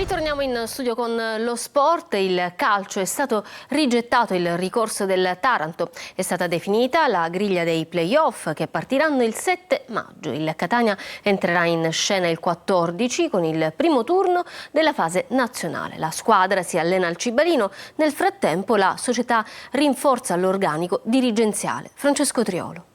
Ritorniamo in studio con lo sport. Il calcio è stato rigettato il ricorso del Taranto. È stata definita la griglia dei play-off che partiranno il 7 maggio. Il Catania entrerà in scena il 14 con il primo turno della fase nazionale. La squadra si allena al Cibalino. Nel frattempo la società rinforza l'organico dirigenziale. Francesco Triolo.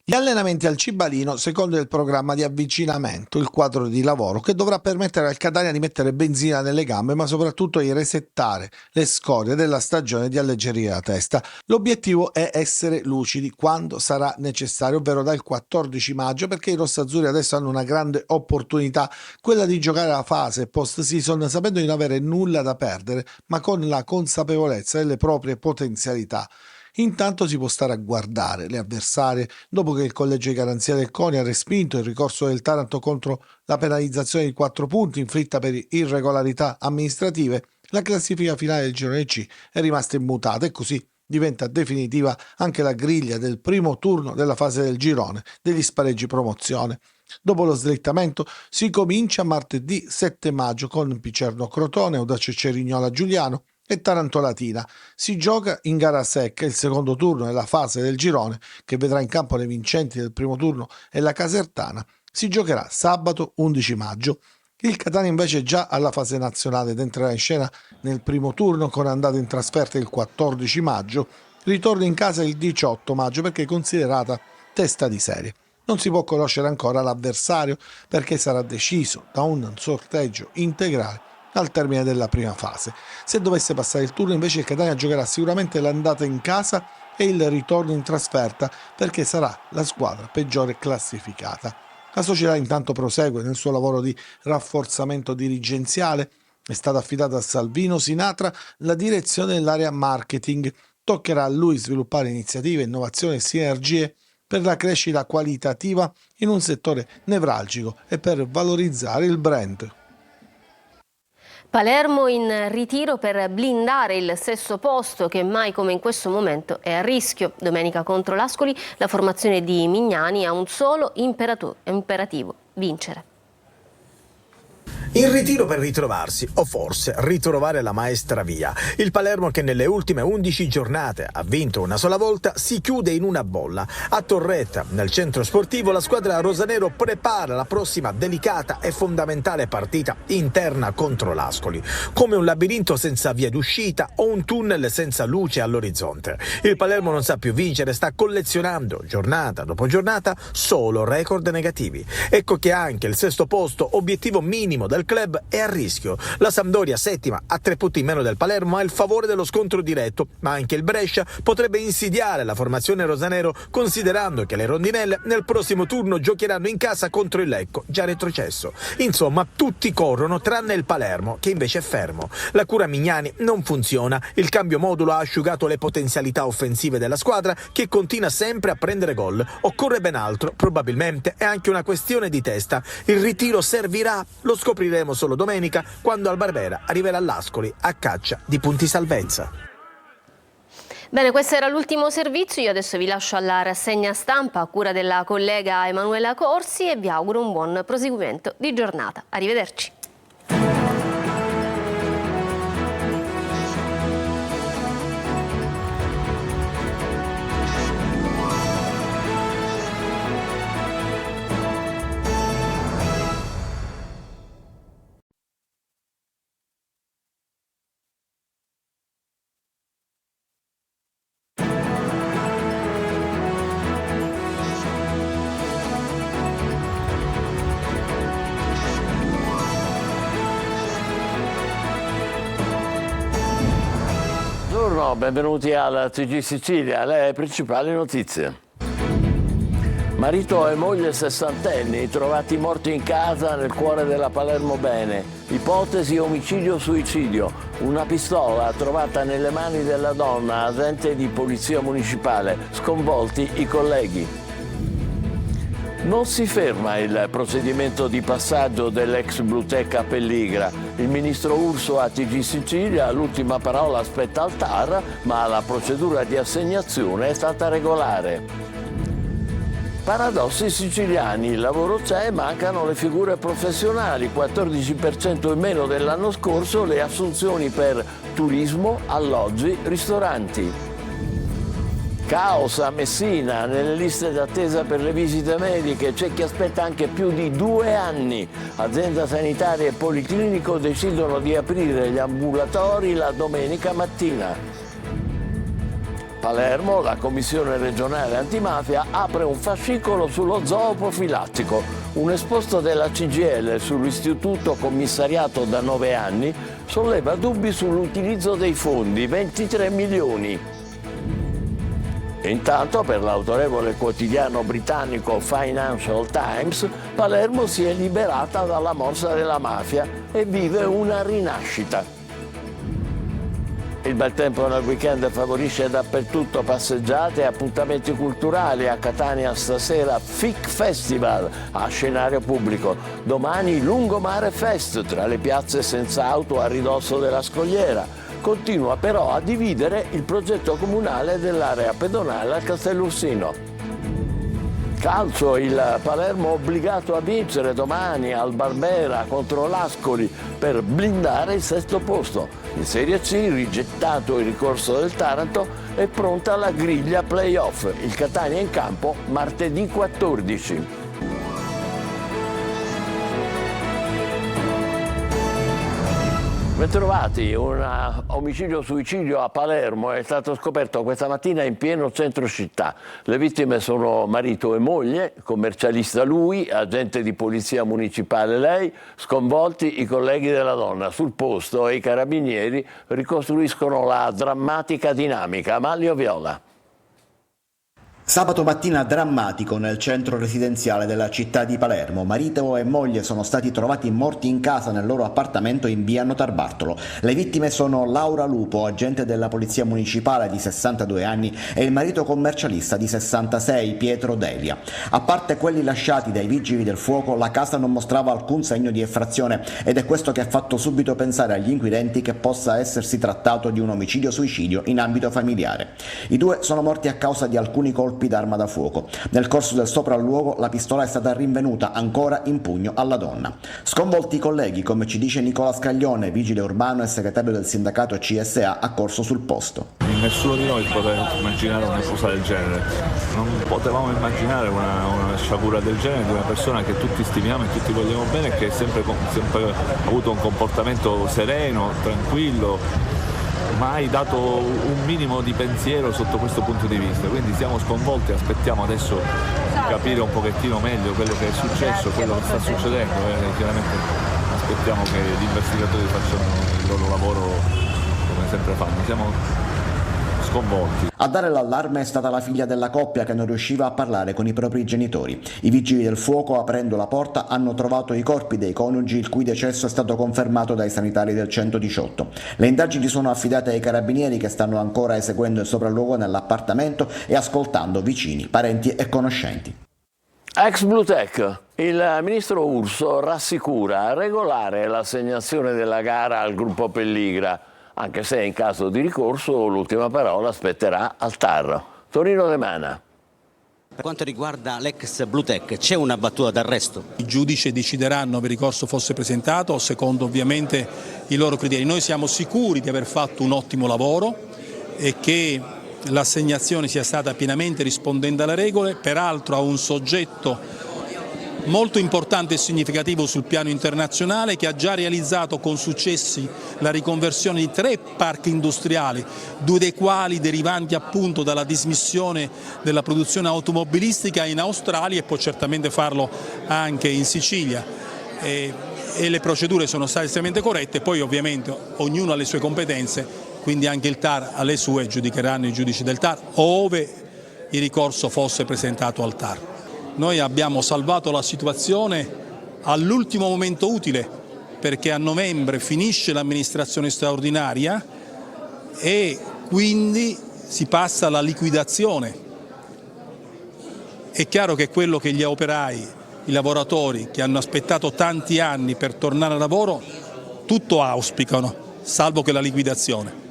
Gli allenamenti al Cibalino secondo il programma di avvicinamento, il quadro di lavoro che dovrà permettere al Catania di mettere benzina nelle gambe, ma soprattutto di resettare le scorie della stagione e di alleggerire la testa. L'obiettivo è essere lucidi quando sarà necessario, ovvero dal 14 maggio, perché i rossazzurri adesso hanno una grande opportunità, quella di giocare la fase post-season sapendo di non avere nulla da perdere, ma con la consapevolezza delle proprie potenzialità. Intanto si può stare a guardare le avversarie dopo che il collegio di garanzia del CONI ha respinto il ricorso del Taranto contro la penalizzazione di 4 punti inflitta per irregolarità amministrative. La classifica finale del girone C è rimasta immutata e così diventa definitiva anche la griglia del primo turno della fase del girone degli spareggi promozione. Dopo lo slittamento si comincia martedì 7 maggio con Picerno Crotone, Audace Cerignola Giuliano e Taranto Latina. Si gioca in gara secca il secondo turno della fase del girone che vedrà in campo le vincenti del primo turno e la Casertana. Si giocherà sabato 11 maggio. Il Catania invece è già alla fase nazionale ed entrerà in scena nel primo turno con andata in trasferta il 14 maggio. Ritorna in casa il 18 maggio perché è considerata testa di serie. Non si può conoscere ancora l'avversario perché sarà deciso da un sorteggio integrale al termine della prima fase. Se dovesse passare il turno invece il Catania giocherà sicuramente l'andata in casa e il ritorno in trasferta perché sarà la squadra peggiore classificata. La società intanto prosegue nel suo lavoro di rafforzamento dirigenziale. È stata affidata a Salvino Sinatra la direzione dell'area marketing. Toccherà a lui sviluppare iniziative, innovazioni e sinergie per la crescita qualitativa in un settore nevralgico e per valorizzare il brand. Palermo in ritiro per blindare il sesto posto che mai come in questo momento è a rischio. Domenica contro l'Ascoli la formazione di Mignani ha un solo imperativo: vincere. In ritiro per ritrovarsi, o forse ritrovare la maestra via. Il Palermo che nelle ultime 11 giornate ha vinto una sola volta si chiude in una bolla. A Torretta, nel centro sportivo, la squadra rosanero prepara la prossima delicata e fondamentale partita interna contro l'Ascoli. Come un labirinto senza via d'uscita o un tunnel senza luce all'orizzonte. Il Palermo non sa più vincere, sta collezionando giornata dopo giornata solo record negativi. Ecco che anche il sesto posto, obiettivo minimo del club, è a rischio. La Sampdoria, settima, a 3 punti in meno del Palermo, ha il favore dello scontro diretto, ma anche il Brescia potrebbe insidiare la formazione rosanero, considerando che le rondinelle nel prossimo turno giocheranno in casa contro il Lecco, già retrocesso. Insomma, tutti corrono tranne il Palermo, che invece è fermo. La cura Mignani non funziona, il cambio modulo ha asciugato le potenzialità offensive della squadra, che continua sempre a prendere gol. Occorre ben altro, probabilmente è anche una questione di testa. Il ritiro servirà? Lo scopriremo solo domenica, quando al Barbera arriverà l'Ascoli a caccia di punti salvezza. Bene, questo era l'ultimo servizio. Io adesso vi lascio alla rassegna stampa a cura della collega Emanuela Corsi e vi auguro un buon proseguimento di giornata. Arrivederci. Buongiorno, benvenuti alla TG Sicilia, le principali notizie. Marito e moglie sessantenni trovati morti in casa nel cuore della Palermo Bene. Ipotesi omicidio-suicidio. Una pistola trovata nelle mani della donna, agente di polizia municipale. Sconvolti i colleghi. Non si ferma il procedimento di passaggio dell'ex Bluteca Pelligra. Il ministro Urso a TG Sicilia, l'ultima parola spetta al TAR, ma la procedura di assegnazione è stata regolare. Paradossi siciliani, il lavoro c'è, mancano le figure professionali, 14% in meno dell'anno scorso le assunzioni per turismo, alloggi, ristoranti. Caos a Messina, nelle liste d'attesa per le visite mediche, c'è chi aspetta anche più di 2 anni. Azienda sanitaria e policlinico decidono di aprire gli ambulatori la domenica mattina. Palermo, la Commissione regionale antimafia apre un fascicolo sullo zooprofilattico. Un esposto della CGIL sull'istituto commissariato da 9 anni solleva dubbi sull'utilizzo dei fondi, 23 milioni. Intanto, per l'autorevole quotidiano britannico Financial Times, Palermo si è liberata dalla morsa della mafia e vive una rinascita. Il bel tempo nel weekend favorisce dappertutto passeggiate e appuntamenti culturali. A Catania stasera FIC Festival a scenario pubblico. Domani Lungomare Fest tra le piazze senza auto a ridosso della Scogliera. Continua però a dividere il progetto comunale dell'area pedonale al Castellursino. Calcio, il Palermo obbligato a vincere domani al Barbera contro l'Ascoli per blindare il 6° posto. In Serie C, rigettato il ricorso del Taranto, è pronta la griglia play-off. Il Catania in campo martedì 14. Bentrovati, un omicidio-suicidio a Palermo è stato scoperto questa mattina in pieno centro città. Le vittime sono marito e moglie, commercialista lui, agente di polizia municipale lei, sconvolti i colleghi della donna. Sul posto i carabinieri ricostruiscono la drammatica dinamica. Amalio Viola. Sabato mattina drammatico nel centro residenziale della città di Palermo. Marito e moglie sono stati trovati morti in casa nel loro appartamento in via Notarbartolo. Le vittime sono Laura Lupo, agente della polizia municipale di 62 anni, e il marito commercialista di 66, Pietro Delia. A parte quelli lasciati dai vigili del fuoco, la casa non mostrava alcun segno di effrazione ed è questo che ha fatto subito pensare agli inquirenti che possa essersi trattato di un omicidio-suicidio in ambito familiare. I due sono morti a causa di alcuni colpi d'arma da fuoco. Nel corso del sopralluogo la pistola è stata rinvenuta ancora in pugno alla donna. Sconvolti i colleghi, come ci dice Nicola Scaglione, vigile urbano e segretario del sindacato CSA, accorso sul posto. Nessuno di noi poteva immaginare una cosa del genere. Non potevamo immaginare una sciagura del genere di una persona che tutti stimiamo e tutti vogliamo bene, che sempre avuto un comportamento sereno, tranquillo, mai dato un minimo di pensiero sotto questo punto di vista, quindi siamo sconvolti, aspettiamo adesso di capire un pochettino meglio quello che è successo, quello che sta succedendo e chiaramente aspettiamo che gli investigatori facciano il loro lavoro come sempre fanno. Siamo sconvolti. A dare l'allarme è stata la figlia della coppia che non riusciva a parlare con i propri genitori. I vigili del fuoco, aprendo la porta, hanno trovato i corpi dei coniugi, il cui decesso è stato confermato dai sanitari del 118. Le indagini sono affidate ai carabinieri che stanno ancora eseguendo il sopralluogo nell'appartamento e ascoltando vicini, parenti e conoscenti. Ex Bluetech, il ministro Urso rassicura regolare l'assegnazione della gara al gruppo Pelligra, anche se in caso di ricorso l'ultima parola spetterà al TAR. Torino De Mana. Per quanto riguarda l'ex Bluetech, c'è una battuta d'arresto? I giudici decideranno se il ricorso fosse presentato secondo ovviamente i loro criteri. Noi siamo sicuri di aver fatto un ottimo lavoro e che l'assegnazione sia stata pienamente rispondente alle regole, peraltro a un soggetto molto importante e significativo sul piano internazionale, che ha già realizzato con successi la riconversione di 3 parchi industriali, 2 dei quali derivanti appunto dalla dismissione della produzione automobilistica in Australia, e può certamente farlo anche in Sicilia. E le procedure sono state estremamente corrette, poi ovviamente ognuno ha le sue competenze, quindi anche il TAR ha le sue, giudicheranno i giudici del TAR, ove il ricorso fosse presentato al TAR. Noi abbiamo salvato la situazione all'ultimo momento utile, perché a novembre finisce l'amministrazione straordinaria e quindi si passa alla liquidazione. È chiaro che quello che gli operai, i lavoratori che hanno aspettato tanti anni per tornare al lavoro, tutto auspicano, salvo che la liquidazione.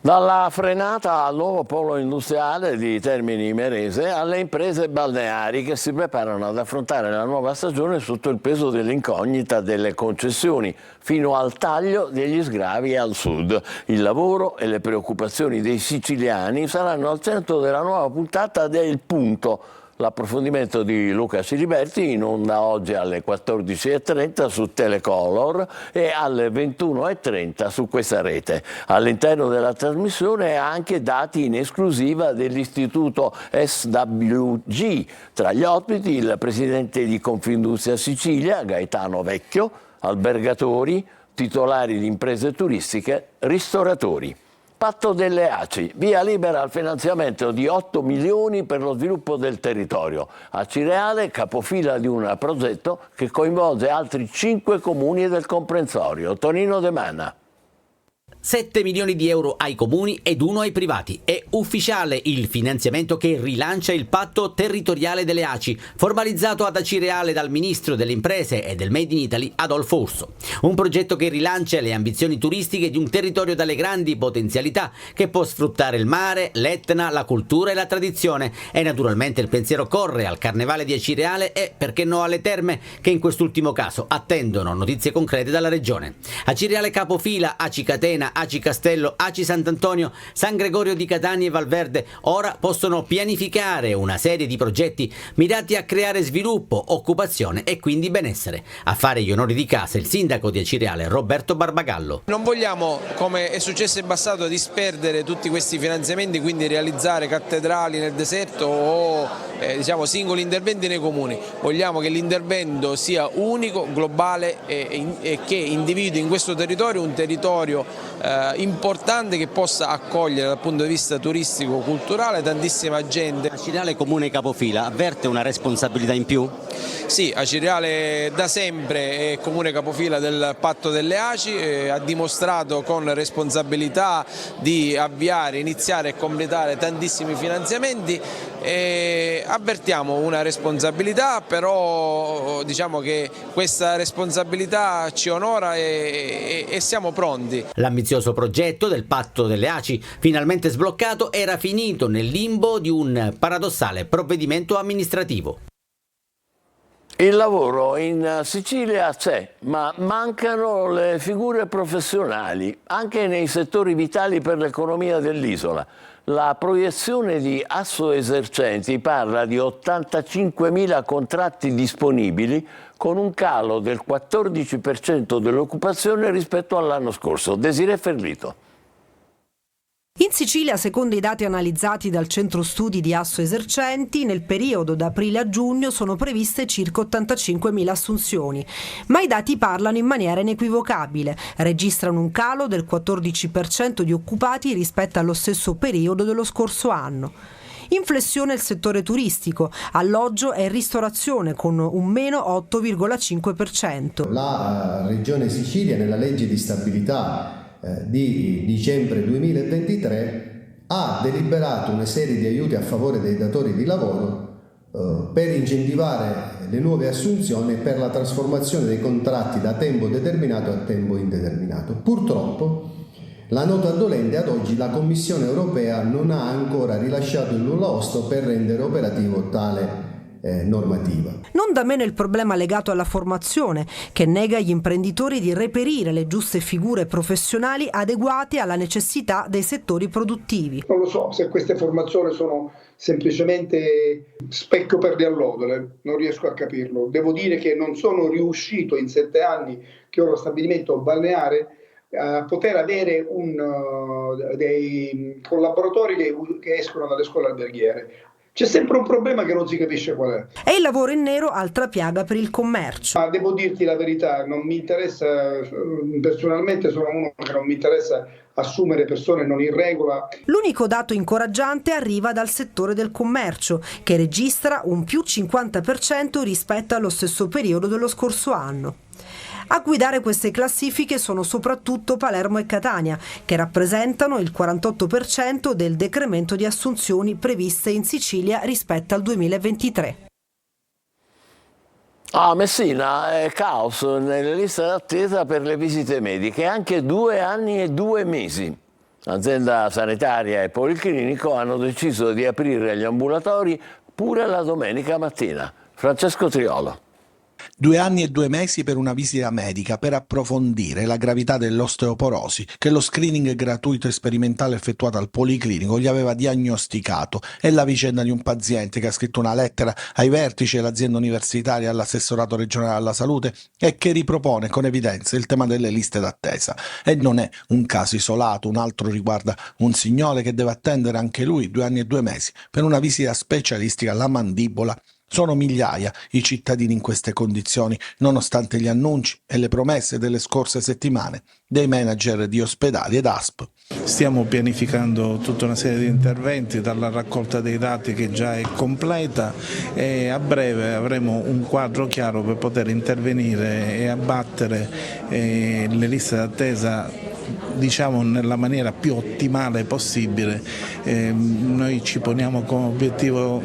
Dalla frenata al nuovo polo industriale di Termini Imerese alle imprese balneari che si preparano ad affrontare la nuova stagione sotto il peso dell'incognita delle concessioni, fino al taglio degli sgravi al sud. Il lavoro e le preoccupazioni dei siciliani saranno al centro della nuova puntata del Punto. L'approfondimento di Luca Ciliberti, in onda oggi alle 14.30 su Telecolor e alle 21.30 su questa rete. All'interno della trasmissione anche dati in esclusiva dell'istituto SWG. Tra gli ospiti il presidente di Confindustria Sicilia, Gaetano Vecchio, albergatori, titolari di imprese turistiche, ristoratori. Patto delle ACI, via libera al finanziamento di 8 milioni per lo sviluppo del territorio. Acireale, capofila di un progetto che coinvolge altri 5 comuni del comprensorio. Tonino De Mana. 7 milioni di euro ai comuni ed 1 ai privati. È ufficiale il finanziamento che rilancia il patto territoriale delle ACI, formalizzato ad Acireale dal ministro delle imprese e del Made in Italy Adolfo Urso. Un progetto che rilancia le ambizioni turistiche di un territorio dalle grandi potenzialità che può sfruttare il mare, l'Etna, la cultura e la tradizione. E naturalmente il pensiero corre al Carnevale di Acireale e, perché no, alle terme, che in quest'ultimo caso attendono notizie concrete dalla regione. Acireale capofila, ACI Catena, ACI Castello, ACI Sant'Antonio, San Gregorio di Catania e Valverde ora possono pianificare una serie di progetti mirati a creare sviluppo, occupazione e quindi benessere. A fare gli onori di casa il sindaco di Acireale Roberto Barbagallo. Non vogliamo, come è successo in passato, disperdere tutti questi finanziamenti, quindi realizzare cattedrali nel deserto o singoli interventi nei comuni. Vogliamo che l'intervento sia unico, globale e che individui in questo territorio un territorio importante che possa accogliere dal punto di vista turistico, culturale, tantissima gente. Acireale comune capofila avverte una responsabilità in più? Sì, Acireale da sempre è comune capofila del patto delle ACI, ha dimostrato con responsabilità di avviare, iniziare e completare tantissimi finanziamenti. Avvertiamo una responsabilità, però diciamo che questa responsabilità ci onora e siamo pronti. L'ambizioso progetto del patto delle ACI, finalmente sbloccato, era finito nel limbo di un paradossale provvedimento amministrativo. Il lavoro in Sicilia c'è, ma mancano le figure professionali, anche nei settori vitali per l'economia dell'isola. La proiezione di Assoesercenti parla di 85.000 contratti disponibili, con un calo del 14% dell'occupazione rispetto all'anno scorso. Desiree Ferlito. In Sicilia, secondo i dati analizzati dal centro studi di Assoesercenti, nel periodo da aprile a giugno sono previste circa 85.000 assunzioni, ma i dati parlano in maniera inequivocabile. Registrano un calo del 14% di occupati rispetto allo stesso periodo dello scorso anno. In flessione il settore turistico, alloggio e ristorazione con un meno 8,5%. La Regione Sicilia nella legge di stabilità di dicembre 2023 ha deliberato una serie di aiuti a favore dei datori di lavoro per incentivare le nuove assunzioni e per la trasformazione dei contratti da tempo determinato a tempo indeterminato. Purtroppo la nota dolente, ad oggi la Commissione europea non ha ancora rilasciato il nulla osta per rendere operativo tale normativa. Non da meno il problema legato alla formazione, che nega agli imprenditori di reperire le giuste figure professionali adeguate alla necessità dei settori produttivi. Non lo so se queste formazioni sono semplicemente specchio per le allodole, non riesco a capirlo. Devo dire che non sono riuscito in 7 anni che ho lo stabilimento balneare a poter avere dei collaboratori che escono dalle scuole alberghiere. C'è sempre un problema che non si capisce qual è. E il lavoro in nero, altra piaga per il commercio. Ma devo dirti la verità, non mi interessa, personalmente sono uno che non mi interessa assumere persone non in regola. L'unico dato incoraggiante arriva dal settore del commercio, che registra un più 50% rispetto allo stesso periodo dello scorso anno. A guidare queste classifiche sono soprattutto Palermo e Catania, che rappresentano il 48% del decremento di assunzioni previste in Sicilia rispetto al 2023. A Messina è caos nelle liste d'attesa per le visite mediche, anche 2 anni e 2 mesi. L'azienda sanitaria e policlinico hanno deciso di aprire gli ambulatori pure la domenica mattina. Francesco Triolo. 2 anni e 2 mesi per una visita medica per approfondire la gravità dell'osteoporosi che lo screening gratuito e sperimentale effettuato al Policlinico gli aveva diagnosticato. È la vicenda di un paziente che ha scritto una lettera ai vertici dell'azienda universitaria e all'assessorato regionale alla salute e che ripropone con evidenza il tema delle liste d'attesa. E non è un caso isolato, un altro riguarda un signore che deve attendere anche lui 2 anni e 2 mesi per una visita specialistica alla mandibola. Sono migliaia i cittadini in queste condizioni, nonostante gli annunci e le promesse delle scorse settimane dei manager di ospedali ed ASP. Stiamo pianificando tutta una serie di interventi, dalla raccolta dei dati che già è completa, e a breve avremo un quadro chiaro per poter intervenire e abbattere le liste d'attesa, diciamo, nella maniera più ottimale possibile. Noi ci poniamo come obiettivo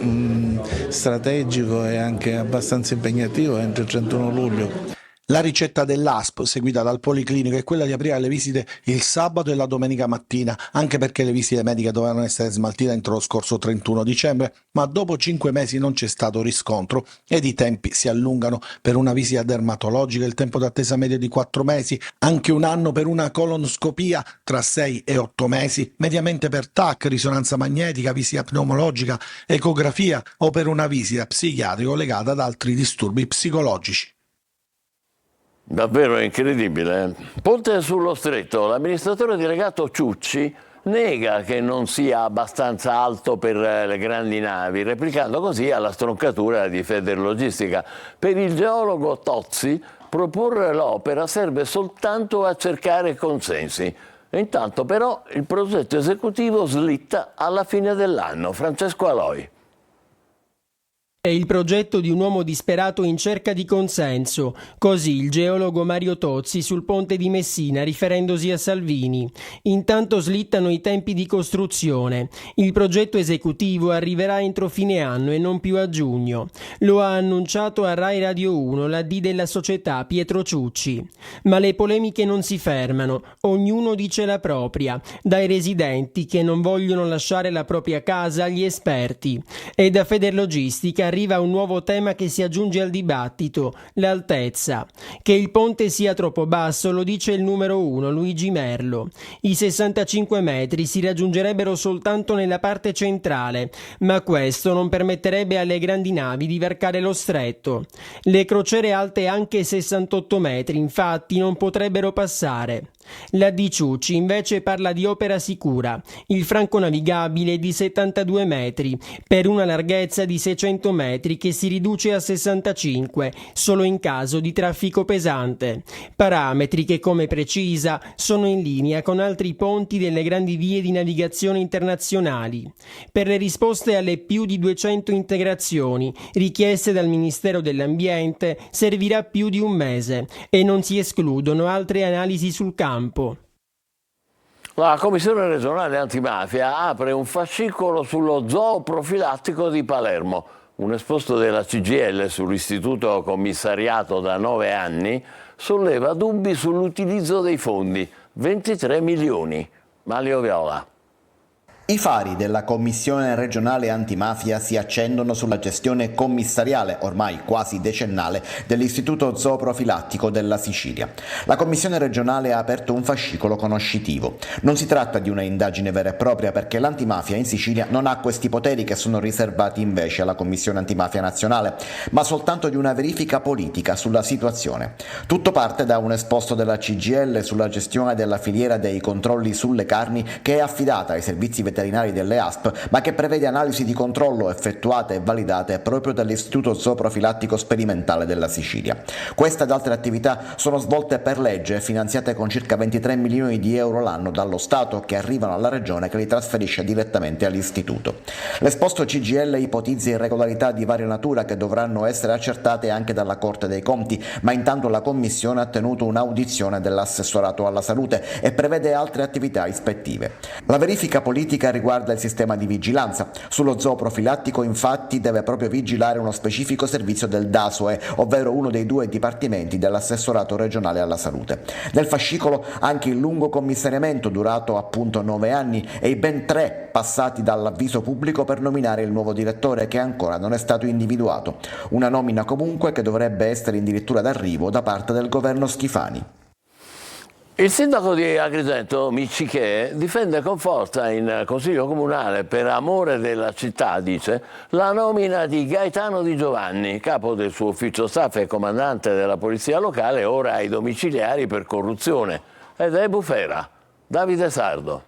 strategico e anche abbastanza impegnativo entro il 31 luglio. La ricetta dell'ASP, seguita dal Policlinico, è quella di aprire le visite il sabato e la domenica mattina, anche perché le visite mediche dovevano essere smaltite entro lo scorso 31 dicembre, ma dopo 5 mesi non c'è stato riscontro ed i tempi si allungano. Per una visita dermatologica il tempo d'attesa medio è di 4 mesi, anche 1 anno per una colonoscopia, tra 6 e 8 mesi, mediamente per TAC, risonanza magnetica, visita pneumologica, ecografia o per una visita psichiatrica legata ad altri disturbi psicologici. Davvero incredibile. Ponte sullo Stretto. L'amministratore delegato Ciucci nega che non sia abbastanza alto per le grandi navi, replicando così alla stroncatura di Federlogistica. Per il geologo Tozzi proporre l'opera serve soltanto a cercare consensi. Intanto però il progetto esecutivo slitta alla fine dell'anno. Francesco Aloi. È il progetto di un uomo disperato in cerca di consenso, così il geologo Mario Tozzi sul ponte di Messina riferendosi a Salvini. Intanto slittano i tempi di costruzione. Il progetto esecutivo arriverà entro fine anno e non più a giugno. Lo ha annunciato a Rai Radio 1 la D della società Pietro Ciucci. Ma le polemiche non si fermano, ognuno dice la propria, dai residenti che non vogliono lasciare la propria casa agli esperti e da Federlogistica arriva un nuovo tema che si aggiunge al dibattito, l'altezza. Che il ponte sia troppo basso lo dice il numero 1, Luigi Merlo. I 65 metri si raggiungerebbero soltanto nella parte centrale, ma questo non permetterebbe alle grandi navi di varcare lo stretto. Le crociere alte anche 68 metri, infatti, non potrebbero passare. La di Ciucci invece parla di opera sicura. Il franco navigabile è di 72 metri, per una larghezza di 600 metri che si riduce a 65, solo in caso di traffico pesante. Parametri che, come precisa, sono in linea con altri ponti delle grandi vie di navigazione internazionali. Per le risposte alle più di 200 integrazioni richieste dal Ministero dell'Ambiente servirà più di un mese e non si escludono altre analisi sul campo. La Commissione regionale antimafia apre un fascicolo sullo zoo profilattico di Palermo. Un esposto della CGIL sull'istituto commissariato da 9 anni solleva dubbi sull'utilizzo dei fondi, 23 milioni. Mario Viola. I fari della Commissione regionale antimafia si accendono sulla gestione commissariale, ormai quasi decennale, dell'Istituto Zooprofilattico della Sicilia. La Commissione regionale ha aperto un fascicolo conoscitivo. Non si tratta di una indagine vera e propria perché l'antimafia in Sicilia non ha questi poteri che sono riservati invece alla Commissione antimafia nazionale, ma soltanto di una verifica politica sulla situazione. Tutto parte da un esposto della CGIL sulla gestione della filiera dei controlli sulle carni che è affidata ai servizi veterinari delle ASP, ma che prevede analisi di controllo effettuate e validate proprio dall'Istituto Zooprofilattico Sperimentale della Sicilia. Queste ed altre attività sono svolte per legge e finanziate con circa 23 milioni di euro l'anno dallo Stato, che arrivano alla Regione che li trasferisce direttamente all'Istituto. L'esposto CGIL ipotizza irregolarità di varia natura che dovranno essere accertate anche dalla Corte dei Conti, ma intanto la Commissione ha tenuto un'audizione dell'assessorato alla salute e prevede altre attività ispettive. La verifica politica verifica riguarda il sistema di vigilanza. Sullo zooprofilattico infatti deve proprio vigilare uno specifico servizio del DASOE, ovvero uno dei 2 dipartimenti dell'assessorato regionale alla salute. Nel fascicolo anche il lungo commissariamento durato appunto 9 anni e i ben 3 passati dall'avviso pubblico per nominare il nuovo direttore che ancora non è stato individuato. Una nomina comunque che dovrebbe essere addirittura d'arrivo da parte del governo Schifani. Il sindaco di Agrigento, Miccichè, difende con forza in Consiglio Comunale, per amore della città, dice, la nomina di Gaetano Di Giovanni, capo del suo ufficio staff e comandante della polizia locale, ora ai domiciliari per corruzione. Ed è bufera. Davide Sardo.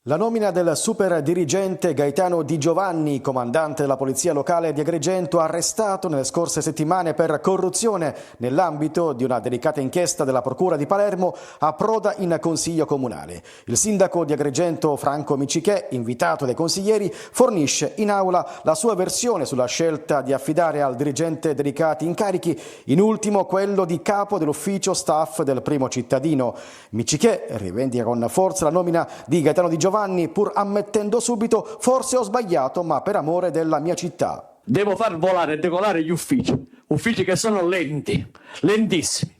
La nomina del super dirigente Gaetano Di Giovanni, comandante della polizia locale di Agrigento, arrestato nelle scorse settimane per corruzione nell'ambito di una delicata inchiesta della Procura di Palermo, approda in Consiglio Comunale. Il sindaco di Agrigento Franco Miccichè, invitato dai consiglieri, fornisce in aula la sua versione sulla scelta di affidare al dirigente delicati incarichi, in ultimo quello di capo dell'ufficio staff del primo cittadino. Miccichè rivendica con forza la nomina di Gaetano Di Giovanni, pur ammettendo subito: forse ho sbagliato, ma per amore della mia città. Devo far volare e decolare gli uffici che sono lentissimi.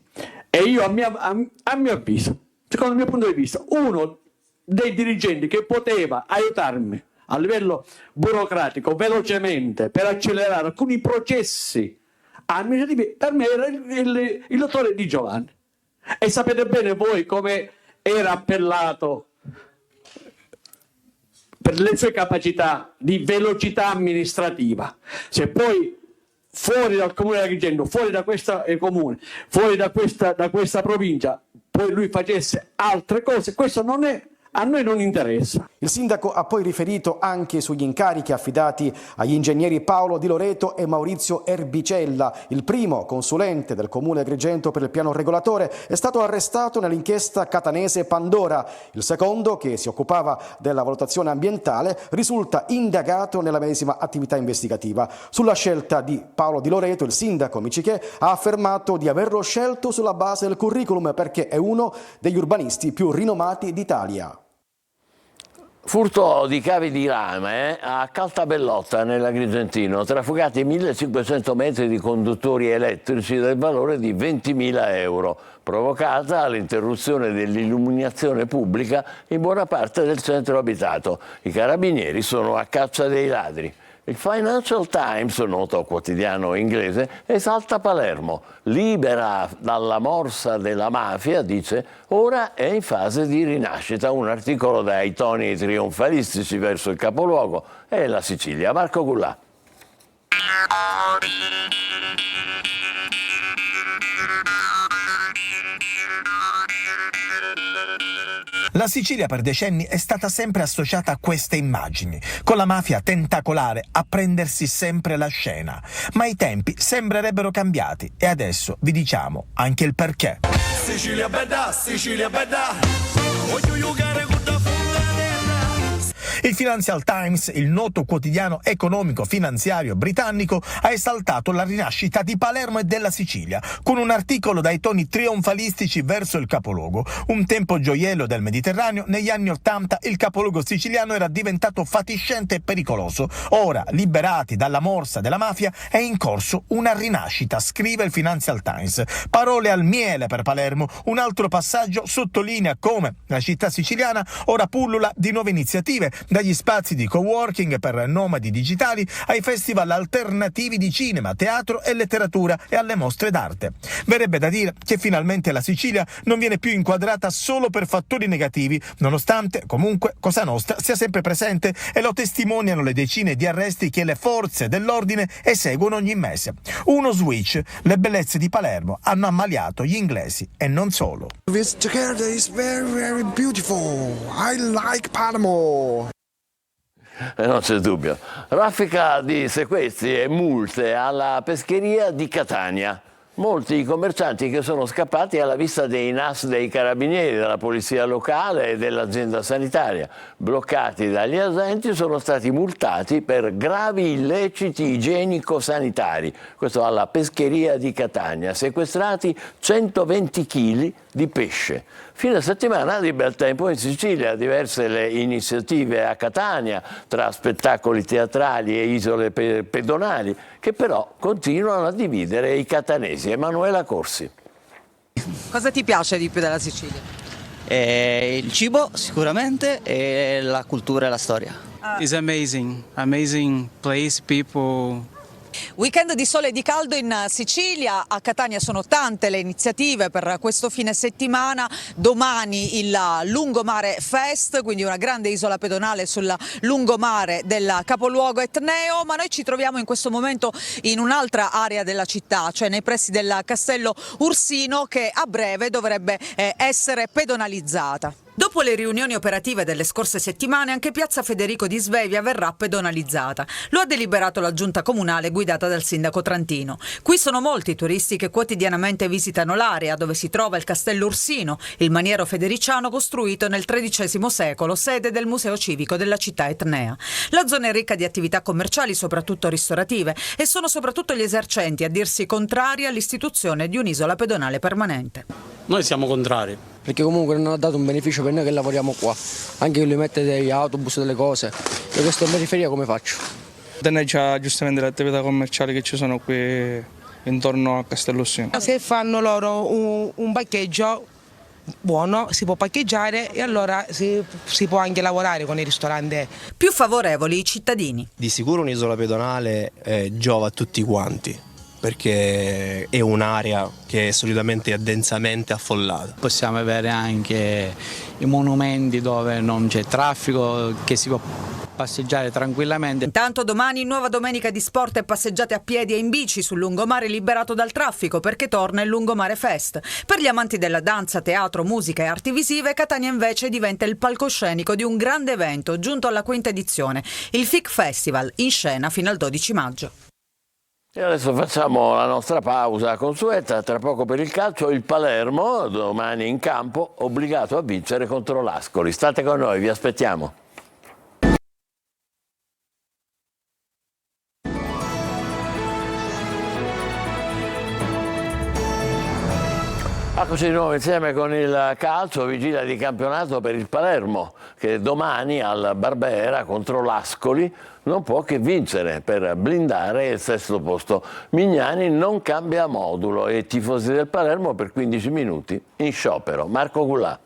E io a mio avviso, secondo il mio punto di vista, uno dei dirigenti che poteva aiutarmi a livello burocratico velocemente per accelerare alcuni processi amministrativi, per me era il dottore Di Giovanni. E sapete bene voi come era appellato per le sue capacità di velocità amministrativa. Se poi fuori dal comune di Agrigento, fuori da questo comune, fuori da questa provincia, poi lui facesse altre cose, questo a noi non interessa. Il sindaco ha poi riferito anche sugli incarichi affidati agli ingegneri Paolo Di Loreto e Maurizio Erbicella. Il primo, consulente del comune di Agrigento per il piano regolatore, è stato arrestato nell'inchiesta catanese Pandora. Il secondo, che si occupava della valutazione ambientale, risulta indagato nella medesima attività investigativa. Sulla scelta di Paolo Di Loreto, il sindaco Miccichè ha affermato di averlo scelto sulla base del curriculum perché è uno degli urbanisti più rinomati d'Italia. Furto di cavi di rame a Caltabellotta nell'Agrigentino, trafugati 1500 metri di conduttori elettrici del valore di 20.000 euro, provocata l'interruzione dell'illuminazione pubblica in buona parte del centro abitato. I carabinieri sono a caccia dei ladri. Il Financial Times, noto quotidiano inglese, esalta Palermo, libera dalla morsa della mafia, dice, ora è in fase di rinascita. Un articolo dai toni trionfalistici verso il capoluogo e la Sicilia. Marco Gullà. La Sicilia per decenni è stata sempre associata a queste immagini, con la mafia tentacolare a prendersi sempre la scena. Ma i tempi sembrerebbero cambiati e adesso vi diciamo anche il perché. Sicilia bella, voglio giocare con la Il Financial Times, il noto quotidiano economico-finanziario britannico, ha esaltato la rinascita di Palermo e della Sicilia, con un articolo dai toni trionfalistici verso il capoluogo. Un tempo gioiello del Mediterraneo, negli anni '80 il capoluogo siciliano era diventato fatiscente e pericoloso. Ora, liberati dalla morsa della mafia, è in corso una rinascita, scrive il Financial Times. Parole al miele per Palermo. Un altro passaggio sottolinea come la città siciliana ora pullula di nuove iniziative, dagli spazi di coworking per nomadi digitali ai festival alternativi di cinema, teatro e letteratura e alle mostre d'arte. Verrebbe da dire che finalmente la Sicilia non viene più inquadrata solo per fattori negativi, nonostante comunque Cosa Nostra sia sempre presente e lo testimoniano le decine di arresti che le forze dell'ordine eseguono ogni mese. Uno switch: le bellezze di Palermo hanno ammaliato gli inglesi e non solo. This Jakarta is very, very beautiful. I like Palermo. Non c'è dubbio. Raffica di sequestri e multe alla pescheria di Catania. Molti i commercianti che sono scappati alla vista dei NAS dei carabinieri, della polizia locale e dell'azienda sanitaria. Bloccati dagli agenti, sono stati multati per gravi illeciti igienico-sanitari. Questo alla pescheria di Catania. Sequestrati 120 kg di pesce. Fine settimana di bel tempo in Sicilia, diverse le iniziative a Catania tra spettacoli teatrali e isole pedonali che però continuano a dividere i catanesi. Emanuela Corsi. Cosa ti piace di più della Sicilia? Il cibo sicuramente e la cultura e la storia. It's amazing place, people. Weekend di sole e di caldo in Sicilia, a Catania sono tante le iniziative per questo fine settimana. Domani il Lungomare Fest, quindi una grande isola pedonale sul lungomare del capoluogo etneo, ma noi ci troviamo in questo momento in un'altra area della città, cioè nei pressi del Castello Ursino, che a breve dovrebbe essere pedonalizzata. Dopo le riunioni operative delle scorse settimane, anche Piazza Federico di Svevia verrà pedonalizzata. Lo ha deliberato la giunta comunale guidata dal sindaco Trantino. Qui sono molti i turisti che quotidianamente visitano l'area dove si trova il Castello Ursino, il maniero federiciano costruito nel XIII secolo, sede del Museo Civico della città etnea. La zona è ricca di attività commerciali, soprattutto ristorative, e sono soprattutto gli esercenti a dirsi contrari all'istituzione di un'isola pedonale permanente. Noi siamo contrari, perché comunque non ha dato un beneficio per noi che lavoriamo qua. Anche lui mette degli autobus, delle cose. Io che sto in periferia come faccio? Danneggia giustamente le attività commerciali che ci sono qui intorno a Castello Ursino. Se fanno loro un parcheggio buono, si può parcheggiare e allora si può anche lavorare con i ristoranti. Più favorevoli i cittadini. Di sicuro un'isola pedonale giova a tutti quanti, perché è un'area che solitamente è densamente affollata. Possiamo avere anche i monumenti dove non c'è traffico, che si può passeggiare tranquillamente. Intanto domani nuova domenica di sport e passeggiate a piedi e in bici sul lungomare liberato dal traffico, perché torna il Lungomare Fest. Per gli amanti della danza, teatro, musica e arti visive, Catania invece diventa il palcoscenico di un grande evento giunto alla quinta edizione, il FIC Festival, in scena fino al 12 maggio. E adesso facciamo la nostra pausa consueta, tra poco per il calcio il Palermo, domani in campo, obbligato a vincere contro l'Ascoli. State con noi, vi aspettiamo. Eccoci di nuovo insieme con il calcio, vigilia di campionato per il Palermo, che domani al Barbera contro l'Ascoli non può che vincere per blindare il sesto posto. Mignani non cambia modulo e i tifosi del Palermo per 15 minuti in sciopero. Marco Gullà.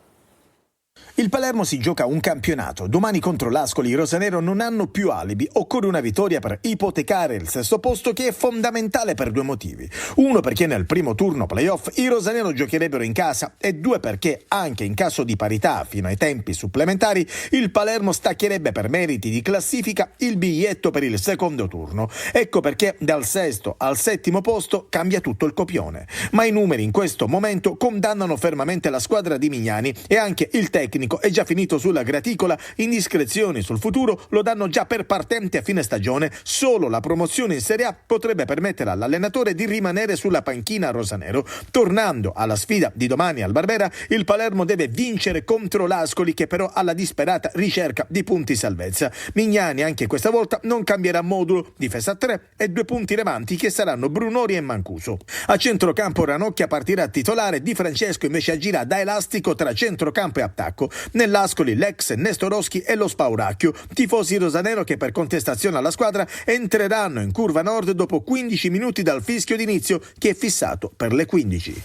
Il Palermo si gioca un campionato. Domani contro l'Ascoli i rosanero non hanno più alibi. Occorre una vittoria per ipotecare il sesto posto, che è fondamentale per due motivi. Uno, perché nel primo turno playoff i rosanero giocherebbero in casa, e due, perché anche in caso di parità fino ai tempi supplementari il Palermo staccherebbe per meriti di classifica il biglietto per il secondo turno. Ecco perché dal sesto al settimo posto cambia tutto il copione. Ma i numeri in questo momento condannano fermamente la squadra di Mignani, e anche il tecnico è già finito sulla graticola. Indiscrezioni sul futuro lo danno già per partente a fine stagione. Solo la promozione in Serie A potrebbe permettere all'allenatore di rimanere sulla panchina rosanero. Tornando alla sfida di domani al Barbera, il Palermo deve vincere contro l'Ascoli, che però ha la disperata ricerca di punti salvezza. Mignani anche questa volta non cambierà modulo, difesa a 3 e 2 punti levanti che saranno Brunori e Mancuso. A centrocampo Ranocchia partirà titolare, Di Francesco invece agirà da elastico tra centrocampo e attacco. Nell'Ascoli l'ex Nestorowski e lo Spauracchio, tifosi rosanero che per contestazione alla squadra entreranno in curva nord dopo 15 minuti dal fischio d'inizio, che è fissato per le 15.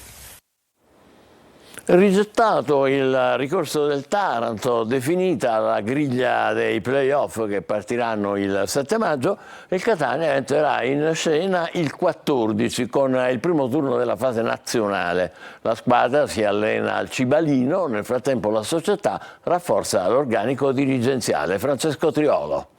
Rigettato il ricorso del Taranto, definita la griglia dei play-off che partiranno il 7 maggio, il Catania entrerà in scena il 14 con il primo turno della fase nazionale. La squadra si allena al Cibalino, nel frattempo la società rafforza l'organico dirigenziale. Francesco Triolo.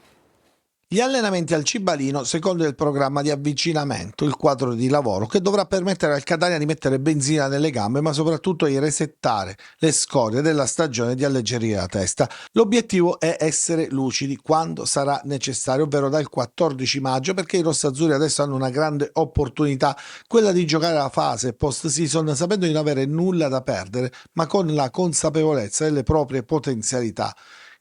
Gli allenamenti al Cibalino secondo il programma di avvicinamento, il quadro di lavoro che dovrà permettere al Catania di mettere benzina nelle gambe ma soprattutto di resettare le scorie della stagione e di alleggerire la testa. L'obiettivo è essere lucidi quando sarà necessario, ovvero dal 14 maggio, perché i rossazzurri adesso hanno una grande opportunità, quella di giocare la fase post-season sapendo di non avere nulla da perdere ma con la consapevolezza delle proprie potenzialità.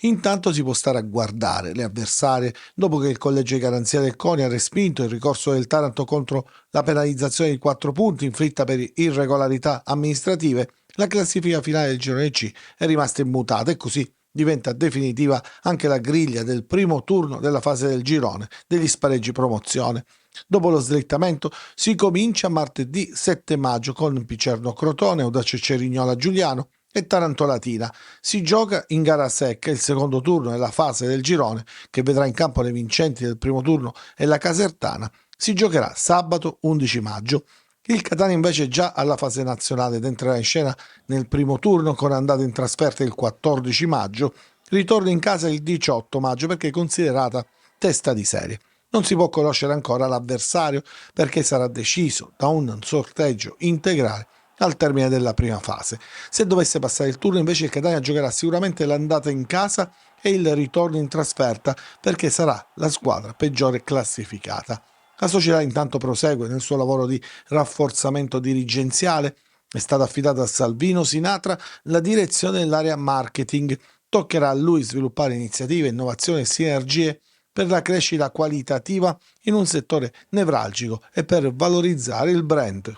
Intanto si può stare a guardare le avversarie dopo che il collegio di garanzia del CONI ha respinto il ricorso del Taranto contro la penalizzazione di 4 punti inflitta per irregolarità amministrative. La classifica finale del girone C è rimasta immutata e così diventa definitiva anche la griglia del primo turno della fase del girone degli spareggi promozione. Dopo lo slittamento si comincia martedì 7 maggio con Picerno Crotone, Audace Cerignola Giuliano e Taranto Latina. Si gioca in gara secca il secondo turno della fase del girone che vedrà in campo le vincenti del primo turno e la Casertana. Si giocherà sabato 11 maggio. Il Catania invece è già alla fase nazionale ed entrerà in scena nel primo turno con andata in trasferta il 14 maggio, ritorno in casa il 18 maggio perché è considerata testa di serie. Non si può conoscere ancora l'avversario perché sarà deciso da un sorteggio integrale al termine della prima fase. Se dovesse passare il turno invece il Catania giocherà sicuramente l'andata in casa e il ritorno in trasferta perché sarà la squadra peggiore classificata. La società intanto prosegue nel suo lavoro di rafforzamento dirigenziale. È stata affidata a Salvino Sinatra la direzione dell'area marketing. Toccherà a lui sviluppare iniziative, innovazioni e sinergie per la crescita qualitativa in un settore nevralgico e per valorizzare il brand.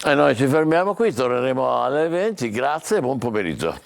E noi ci fermiamo qui, torneremo alle 20. Grazie e buon pomeriggio.